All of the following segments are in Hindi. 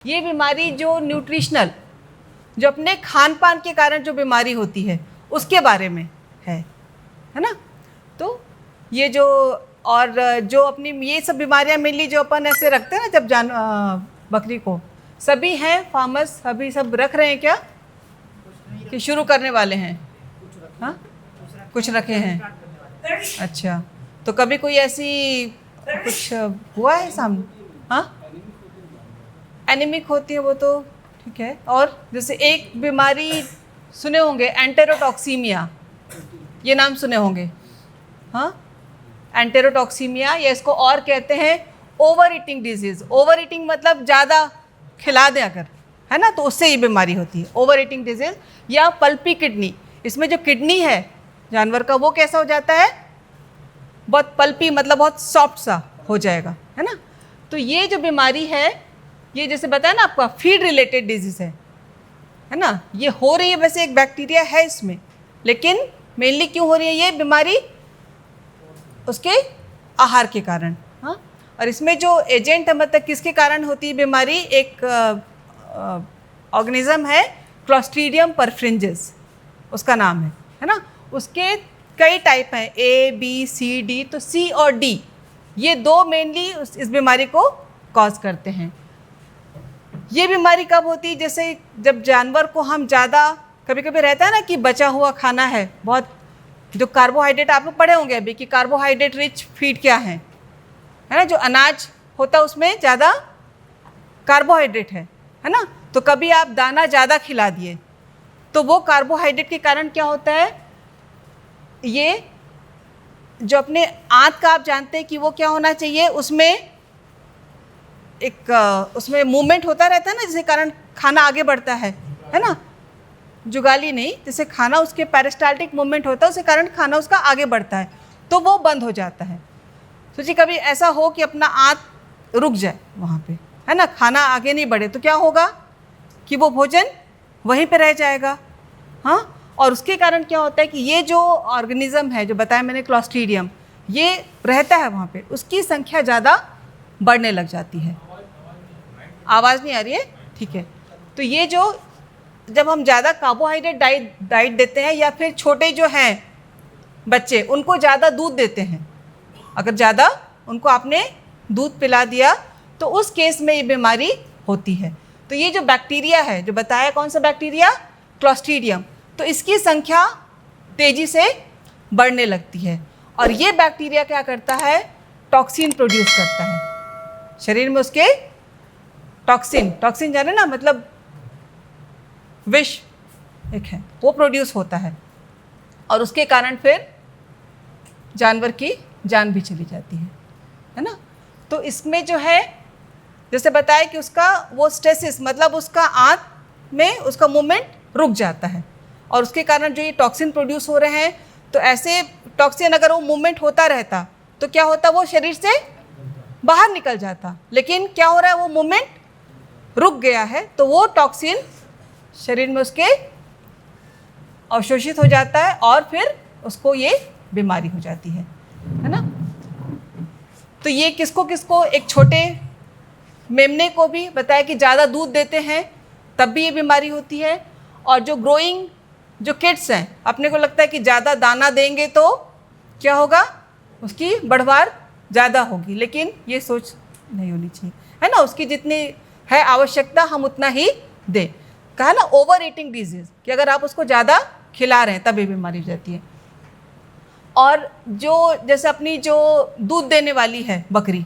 ये बीमारी जो न्यूट्रिशनल, जो अपने खान पान के कारण जो बीमारी होती है उसके बारे में है ना। तो ये जो और जो अपनी ये सब बीमारियां मेनली जो अपन ऐसे रखते हैं ना जब बकरी को, सभी हैं फार्मर्स, अभी सब रख रहे हैं क्या कि शुरू करने वाले हैं? हाँ, कुछ रखे हैं। अच्छा, तो कभी कोई ऐसी कुछ हुआ है सामने? हाँ, एनीमिक होती है वो तो ठीक है। और जैसे एक बीमारी सुने होंगे एंटेरोटॉक्सीमिया, ये नाम सुने होंगे। हाँ, एंटेरोटॉक्सीमिया, या इसको और कहते हैं over eating disease. Over eating मतलब ज़्यादा खिला दें अगर, है ना, तो उससे ये बीमारी होती है ओवर ईटिंग डिजीज़। या पल्पी किडनी, इसमें जो किडनी है जानवर का वो कैसा हो जाता है, बहुत पल्पी मतलब बहुत सॉफ्ट सा हो जाएगा, है ना। तो ये जो बीमारी है, ये जैसे बताया ना आपका फीड रिलेटेड डिजीज़ है ना। ये हो रही है, वैसे एक बैक्टीरिया है इसमें, लेकिन मेनली क्यों हो रही है ये बीमारी? उसके आहार के कारण। हाँ, और इसमें जो एजेंट है मतलब किसके कारण होती है बीमारी, एक ऑर्गेनिज्म है क्लोस्ट्रीडियम परफ्रिंजिस उसका नाम है ना। उसके कई टाइप हैं, A, B, C, D। तो C और D ये दो मेनली इस बीमारी को कॉज करते हैं। ये बीमारी कब होती है? जैसे जब जानवर को हम ज़्यादा, कभी कभी रहता है ना कि बचा हुआ खाना है बहुत, जो कार्बोहाइड्रेट, आप लोग पढ़े होंगे अभी कि कार्बोहाइड्रेट रिच फीड क्या है ना, जो अनाज होता है उसमें ज़्यादा कार्बोहाइड्रेट है ना। तो कभी आप दाना ज़्यादा खिला दिए तो वो कार्बोहाइड्रेट के कारण क्या होता है, ये जो अपने आंत का आप जानते हैं कि वो क्या होना चाहिए, उसमें एक उसमें मूवमेंट होता रहता है ना, जिसके कारण खाना आगे बढ़ता है ना। जुगाली नहीं, जैसे खाना उसके पेरिस्टाल्टिक मूवमेंट होता है, उसके कारण खाना उसका आगे बढ़ता है, तो वो बंद हो जाता है। सोचिए कभी ऐसा हो कि अपना आंत रुक जाए वहाँ पे, है ना, खाना आगे नहीं बढ़े, तो क्या होगा कि वो भोजन वहीं पे रह जाएगा। हाँ, और उसके कारण क्या होता है कि ये जो ऑर्गेनिज्म है जो बताया मैंने क्लोस्ट्रीडियम, ये रहता है वहाँ पे, उसकी संख्या ज़्यादा बढ़ने लग जाती है। आवाज़ नहीं आ रही है? ठीक है। तो ये जो जब हम ज़्यादा कार्बोहाइड्रेट डाइट देते हैं, या फिर छोटे जो हैं बच्चे उनको ज़्यादा दूध देते हैं, अगर ज़्यादा उनको आपने दूध पिला दिया तो उस केस में ये बीमारी होती है। तो ये जो बैक्टीरिया है जो बताया, कौन सा बैक्टीरिया? क्लोस्ट्रीडियम। तो इसकी संख्या तेज़ी से बढ़ने लगती है, और ये बैक्टीरिया क्या करता है, टॉक्सिन प्रोड्यूस करता है शरीर में। उसके टॉक्सिन जाने ना, मतलब विष एक है, वो प्रोड्यूस होता है, और उसके कारण फिर जानवर की जान भी चली जाती है ना। तो इसमें जो है जैसे बताया कि उसका वो स्टेसिस मतलब उसका आंत में उसका मूवमेंट रुक जाता है, और उसके कारण जो ये टॉक्सिन प्रोड्यूस हो रहे हैं, तो ऐसे टॉक्सिन अगर वो मूवमेंट होता रहता तो क्या होता, वो शरीर से बाहर निकल जाता। लेकिन क्या हो रहा है, वो मूवमेंट रुक गया है, तो वो टॉक्सिन शरीर में उसके अवशोषित हो जाता है, और फिर उसको ये बीमारी हो जाती है ना। तो ये किसको किसको, एक छोटे मेमने को भी बताया कि ज़्यादा दूध देते हैं तब भी ये बीमारी होती है, और जो ग्रोइंग जो किड्स हैं, अपने को लगता है कि ज़्यादा दाना देंगे तो क्या होगा, उसकी बढ़वार ज़्यादा होगी, लेकिन ये सोच नहीं होनी चाहिए, है ना। उसकी जितनी है आवश्यकता हम उतना ही दें। कहा ना ओवर ईटिंग डिजीज़, कि अगर आप उसको ज़्यादा खिला रहे हैं तब ये बीमारी हो जाती है। और जो जैसे अपनी जो दूध देने वाली है बकरी,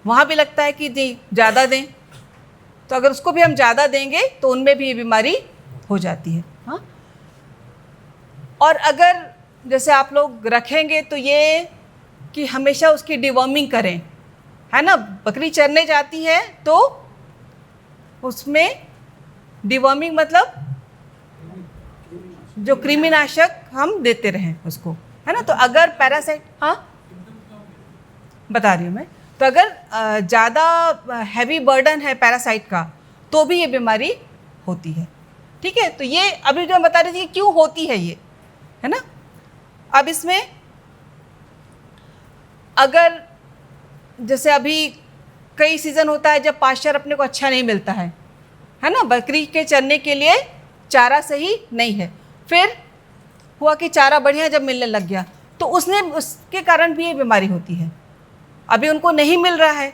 वहाँ भी लगता है कि जी ज़्यादा दें, तो अगर उसको भी हम ज़्यादा देंगे तो उनमें भी ये बीमारी हो जाती है। हाँ, और अगर जैसे आप लोग रखेंगे तो ये कि हमेशा उसकी डिवॉर्मिंग करें, है ना। बकरी चरने जाती है तो उसमें डिवॉर्मिंग मतलब जो कृमिनाशक हम देते रहें उसको, है ना। तो अगर पैरासाइट, हाँ बता रही हूँ मैं, तो अगर ज़्यादा हैवी बर्डन है पैरासाइट का तो भी ये बीमारी होती है। ठीक है, तो ये अभी जो मैं बता रही थी क्यों होती है ये, है ना। अब इसमें अगर जैसे अभी कई सीज़न होता है जब पास्चर अपने को अच्छा नहीं मिलता है ना, बकरी के चरने के लिए चारा सही नहीं है। फिर हुआ कि चारा बढ़िया जब मिलने लग गया तो उसके कारण भी ये बीमारी होती है। अभी उनको नहीं मिल रहा है,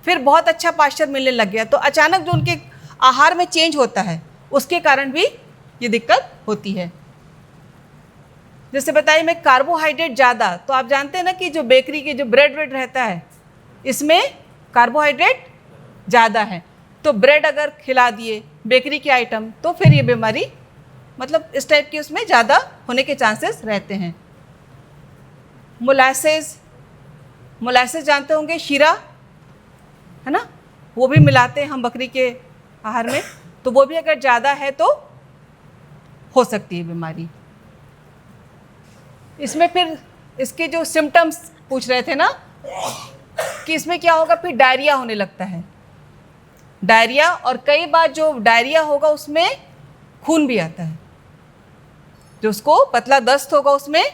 फिर बहुत अच्छा पास्चर मिलने लग गया तो अचानक जो उनके आहार में चेंज होता है उसके कारण भी ये दिक्कत होती है। जैसे बताइए मैं कार्बोहाइड्रेट ज़्यादा, तो आप जानते हैं ना कि जो बेकरी के जो ब्रेड वेड रहता है इसमें कार्बोहाइड्रेट ज़्यादा है, तो ब्रेड अगर खिला दिए बेकरी के आइटम तो फिर ये बीमारी मतलब इस टाइप की उसमें ज़्यादा होने के चांसेस रहते हैं। मोलासेस जानते होंगे, शीरा है ना, वो भी मिलाते हैं हम बकरी के आहार में, तो वो भी अगर ज़्यादा है तो हो सकती है बीमारी। इसमें फिर इसके जो सिम्टम्स पूछ रहे थे ना कि इसमें क्या होगा, फिर डायरिया होने लगता है, डायरिया, और कई बार जो डायरिया होगा उसमें खून भी आता है, जो उसको पतला दस्त होगा उसमें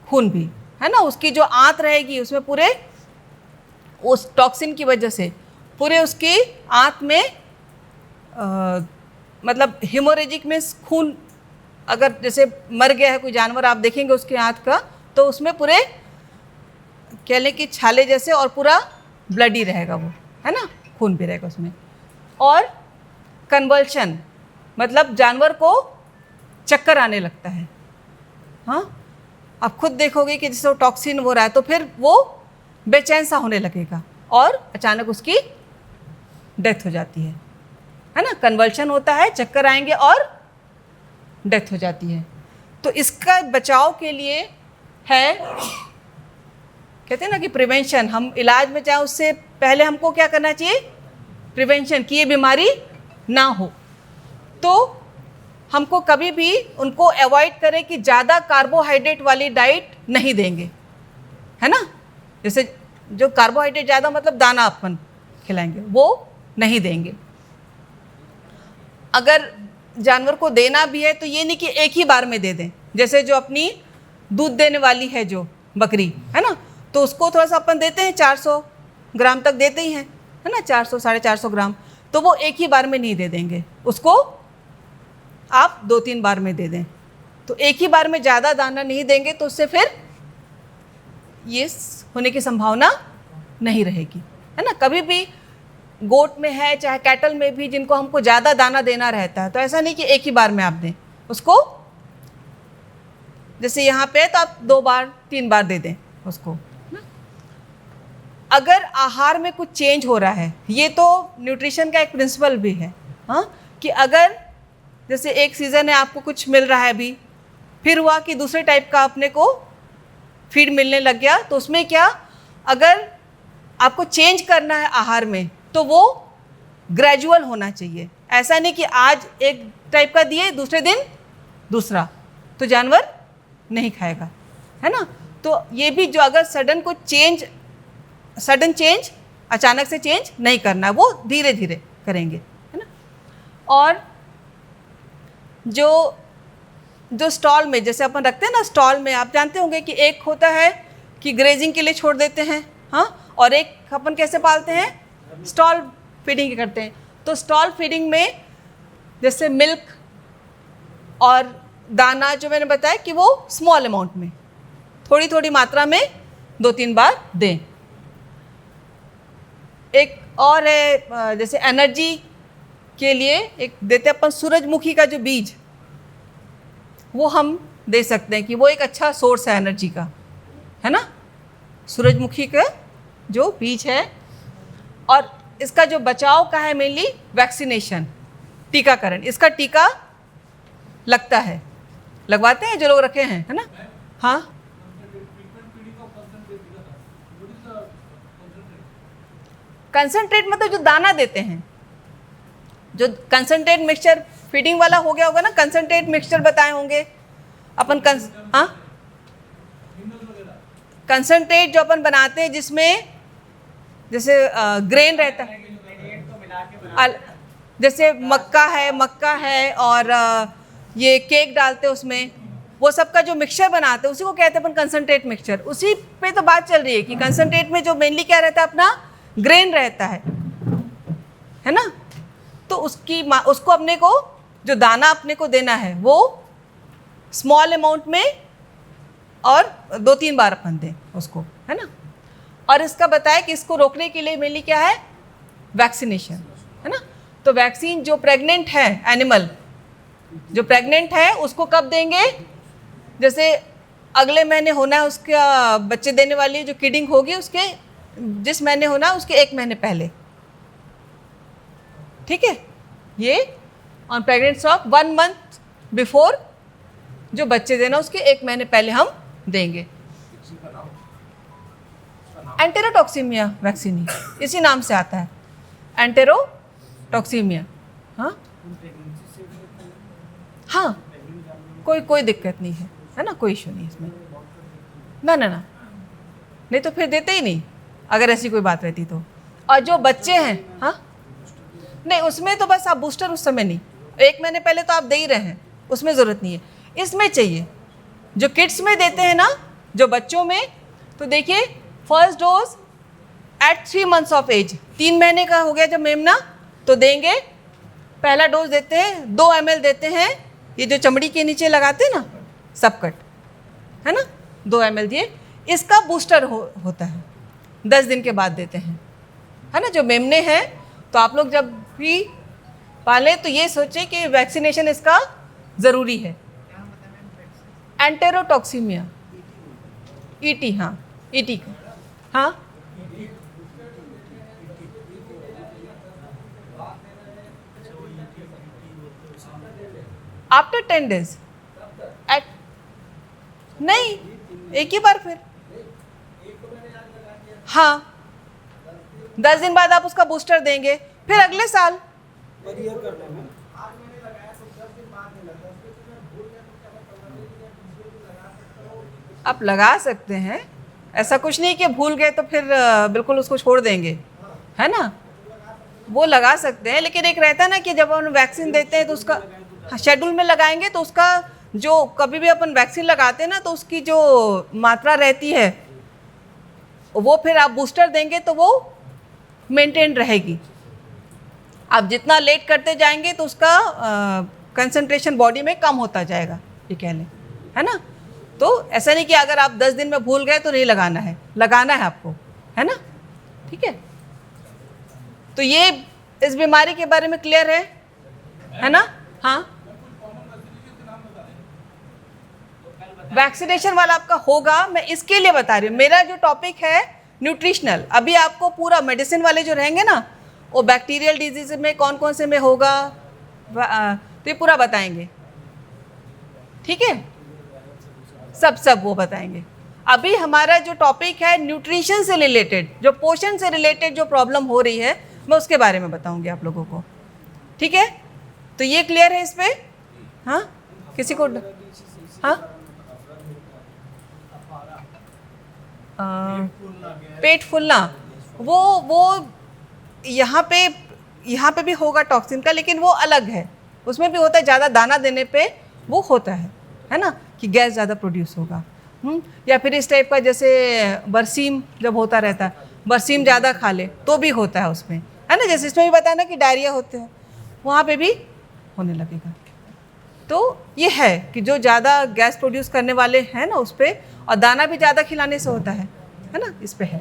खून भी है ना, उसकी जो आंत रहेगी उसमें पूरे उस टॉक्सिन की वजह से पूरे उसकी आंत में मतलब हिमोरेजिक में खून, अगर जैसे मर गया है कोई जानवर आप देखेंगे उसके आंत का तो उसमें पूरे कह लें कि छाले जैसे और पूरा ब्लडी रहेगा वो, है ना, खून भी रहेगा उसमें। और कन्वल्शन मतलब जानवर को चक्कर आने लगता है। हाँ, आप खुद देखोगे कि जैसे वो टॉक्सिन हो रहा है तो फिर वो बेचैन सा होने लगेगा और अचानक उसकी डेथ हो जाती है ना, कन्वल्शन होता है, चक्कर आएंगे और डेथ हो जाती है। तो इसका बचाव के लिए है, कहते हैं ना कि प्रिवेंशन, हम इलाज में चाहे उससे पहले हमको क्या करना चाहिए, प्रिवेंशन, कि ये बीमारी ना हो। तो हमको कभी भी उनको अवॉइड करें कि ज़्यादा कार्बोहाइड्रेट वाली डाइट नहीं देंगे, है ना, जैसे जो कार्बोहाइड्रेट ज़्यादा मतलब दाना अपन खिलाएंगे वो नहीं देंगे। अगर जानवर को देना भी है तो ये नहीं कि एक ही बार में दे दें, जैसे जो अपनी दूध देने वाली है जो बकरी है ना, तो उसको थोड़ा सा अपन देते हैं 400 ग्राम तक देते ही हैं, है ना, 400 450 ग्राम, तो वो एक ही बार में नहीं दे देंगे, उसको आप 2-3 बार में दे दें। तो एक ही बार में ज़्यादा दाना नहीं देंगे तो उससे फिर ये होने की संभावना नहीं रहेगी, है ना। कभी भी गोट में है चाहे कैटल में भी जिनको हमको ज़्यादा दाना देना रहता है तो ऐसा नहीं कि एक ही बार में आप दें उसको, जैसे यहाँ पे तो आप 2 बार 3 बार दे दें उसको। अगर आहार में कुछ चेंज हो रहा है, ये तो न्यूट्रिशन का एक प्रिंसिपल भी है, हाँ, कि अगर जैसे एक सीज़न है आपको कुछ मिल रहा है अभी, फिर हुआ कि दूसरे टाइप का अपने को फीड मिलने लग गया, तो उसमें क्या, अगर आपको चेंज करना है आहार में तो वो ग्रेजुअल होना चाहिए। ऐसा नहीं कि आज एक टाइप का दिए दूसरे दिन दूसरा, तो जानवर नहीं खाएगा, है ना। तो ये भी जो अगर सडन चेंज अचानक से चेंज नहीं करना, वो धीरे धीरे करेंगे, है ना। और जो स्टॉल में जैसे अपन रखते हैं ना, स्टॉल में आप जानते होंगे कि एक होता है कि ग्रेजिंग के लिए छोड़ देते हैं, हाँ, और एक अपन कैसे पालते हैं, स्टॉल फीडिंग करते हैं। तो स्टॉल फीडिंग में जैसे मिल्क और दाना जो मैंने बताया कि वो स्मॉल अमाउंट में थोड़ी थोड़ी मात्रा में 2-3 बार दें। एक और है जैसे एनर्जी के लिए एक देते अपन सूरजमुखी का जो बीज, वो हम दे सकते हैं कि वो एक अच्छा सोर्स है एनर्जी का, है ना, सूरजमुखी का जो बीज है। और इसका जो बचाव का है मेनली वैक्सीनेशन, टीकाकरण, इसका टीका लगता है, लगवाते हैं जो लोग रखे हैं, है ना। हाँ, कंसंट्रेट मतलब जो दाना देते हैं, जो कंसंट्रेट मिक्सचर फीडिंग वाला हो गया होगा ना, कंसंट्रेट मिक्सचर बताए होंगे अपन, हाँ, कंसंट्रेट जो अपन बनाते हैं जिसमें जैसे ग्रेन रहता है, जैसे मक्का है और ये केक डालते हैं उसमें, वो सब का जो मिक्सचर बनाते हैं उसी को कहते हैं अपन कंसंट्रेट मिक्सचर। उसी पे तो बात चल रही है कि कंसंट्रेट में जो मेनली क्या रहता है अपना ग्रेन रहता है ना, तो उसको अपने को जो दाना अपने को देना है वो स्मॉल अमाउंट में और 2-3 बार अपन दें उसको, है ना। और इसका बताया कि इसको रोकने के लिए मेनली क्या है, वैक्सीनेशन, है ना। तो वैक्सीन जो प्रेग्नेंट है एनिमल, जो प्रेग्नेंट है उसको कब देंगे, जैसे अगले महीने होना है उसका बच्चे देने वाली जो किडिंग होगी उसके जिस महीने होना है उसके 1 महीने पहले, ठीक है। ये on pregnancy of 1 month before, जो बच्चे देना उसके 1 महीने पहले हम देंगे। एंटेरोटॉक्सीमिया वैक्सीन ही इसी नाम से आता है, एंटेरोटॉक्सीमिया। हाँ कोई दिक्कत नहीं है ना, कोई इशू नहीं इसमें, ना नहीं तो फिर देते ही नहीं अगर ऐसी कोई बात रहती तो। और जो बच्चे हैं, हाँ नहीं उसमें तो बस आप बूस्टर उस समय नहीं, 1 महीने पहले तो आप दे ही रहे हैं, उसमें ज़रूरत नहीं है। इसमें चाहिए जो किड्स में देते हैं ना, जो बच्चों में, तो देखिए first dose at 3 months of age, 3 महीने का हो गया जब मेमना तो देंगे। पहला डोज देते हैं 2 ml देते हैं, ये जो चमड़ी के नीचे लगाते हैं ना सबकट, है ना, 2 ml दिए। इसका बूस्टर होता है 10 दिन के बाद देते हैं, है ना। जो मेमने हैं तो आप लोग जब भी पालें तो ये सोचें कि वैक्सीनेशन इसका ज़रूरी है। एंटेरोटॉक्सीमिया, ईटी, हाँ ईटी का, हाँ आफ्टर 10 days एट, नहीं एक ही बार फिर, हाँ 10 दिन बाद आप उसका बूस्टर देंगे, फिर अगले साल। आप लगा सकते हैं, ऐसा कुछ नहीं कि भूल गए तो फिर बिल्कुल उसको छोड़ देंगे, है ना, वो लगा सकते हैं। लेकिन एक रहता है ना कि जब हम वैक्सीन देते हैं तो उसका शेड्यूल में लगाएंगे तो उसका जो कभी भी अपन वैक्सीन लगाते हैं ना तो उसकी जो मात्रा रहती है वो फिर आप बूस्टर देंगे तो वो मेंटेन रहेगी। आप जितना लेट करते जाएंगे तो उसका कंसंट्रेशन बॉडी में कम होता जाएगा, ये कह लें, है ना। तो ऐसा नहीं कि अगर आप 10 दिन में भूल गए तो नहीं लगाना है, लगाना है आपको, है ना, ठीक है। तो ये इस बीमारी के बारे में क्लियर है ना। हाँ वैक्सीनेशन वाला आपका होगा, मैं इसके लिए बता रही हूँ, मेरा जो टॉपिक है न्यूट्रिशनल। अभी आपको पूरा मेडिसिन वाले जो रहेंगे ना वो बैक्टीरियल डिजीज में कौन कौन से में होगा तो ये पूरा बताएंगे, ठीक है, सब वो बताएंगे। अभी हमारा जो टॉपिक है न्यूट्रिशन से रिलेटेड, जो पोषण से रिलेटेड जो प्रॉब्लम हो रही है मैं उसके बारे में बताऊंगी आप लोगों को, ठीक है। तो ये क्लियर है इस पे, हाँ किसी को, हाँ पेट फूलना, वो यहाँ पे भी होगा टॉक्सिन का, लेकिन वो अलग है, उसमें भी होता है ज़्यादा दाना देने पे वो होता है ना, कि गैस ज़्यादा प्रोड्यूस होगा। या फिर इस टाइप का जैसे बरसीम जब होता रहता है, बरसीम ज़्यादा खा ले तो भी होता है उसमें, है ना। जैसे इसमें भी बताया ना कि डायरिया होते हैं, वहाँ पे भी होने लगेगा। तो ये है कि जो ज़्यादा गैस प्रोड्यूस करने वाले हैं ना उस पर, और दाना भी ज़्यादा खिलाने से होता है ना, इस पे है।